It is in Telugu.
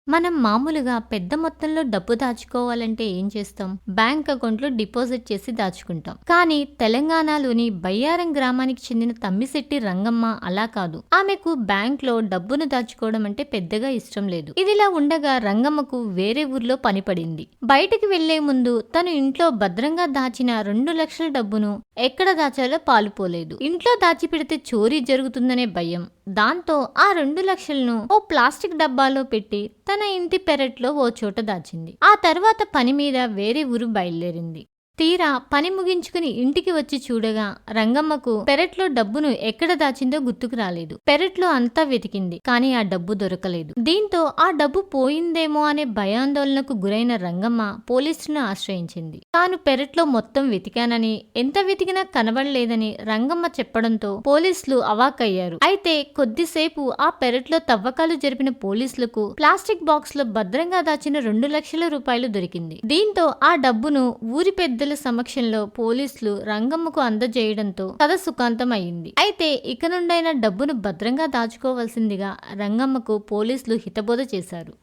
మనం మామూలుగా పెద్ద మొత్తంలో డబ్బు దాచుకోవాలంటే ఏం చేస్తాం? బ్యాంక్ అకౌంట్లో డిపాజిట్ చేసి దాచుకుంటాం. కానీ తెలంగాణలోని బయ్యారం గ్రామానికి చెందిన తమ్మిశెట్టి రంగమ్మ అలా కాదు. ఆమెకు బ్యాంక్లో డబ్బును దాచుకోవడం అంటే పెద్దగా ఇష్టం లేదు. ఇదిలా ఉండగా రంగమ్మకు వేరే ఊర్లో పని పడింది. బయటికి వెళ్లే ముందు తను ఇంట్లో భద్రంగా దాచిన 2 లక్షల డబ్బును ఎక్కడ దాచాలో పాలుపోలేదు. ఇంట్లో దాచిపెడితే చోరీ జరుగుతుందనే భయం. దాంతో ఆ 2 లక్షలను ఓ ప్లాస్టిక్ డబ్బాలో పెట్టి తన ఇంటి పెరట్లో ఓ చోట దాచింది. ఆ తర్వాత పని మీద వేరే ఊరు బయలుదేరింది. తీరా పని ముగించుకుని ఇంటికి వచ్చి చూడగా రంగమ్మకు పెరట్లో డబ్బును ఎక్కడ దాచిందో గుర్తుకు రాలేదు. పెరట్లో అంతా వెతికింది, కానీ ఆ డబ్బు దొరకలేదు. దీంతో ఆ డబ్బు పోయిందేమో అనే భయాందోళనకు గురైన రంగమ్మ పోలీసులను ఆశ్రయించింది. తాను పెరట్లో మొత్తం వెతికానని, ఎంత వెతికినా కనబడలేదని రంగమ్మ చెప్పడంతో పోలీసులు అవాక్కయ్యారు. అయితే కొద్దిసేపు ఆ పెరట్లో తవ్వకాలు జరిపిన పోలీసులకు ప్లాస్టిక్ బాక్స్ లో భద్రంగా దాచిన 2 లక్షల రూపాయలు దొరికింది. దీంతో ఆ డబ్బును ఊరి పెద్ద సమక్షంలో పోలీసులు రంగమ్మకు అందజేయడంతో కథ సుఖాంతం అయింది. అయితే ఇక నుండైనా డబ్బును భద్రంగా దాచుకోవాల్సిందిగా రంగమ్మకు పోలీసులు హితబోధ చేశారు.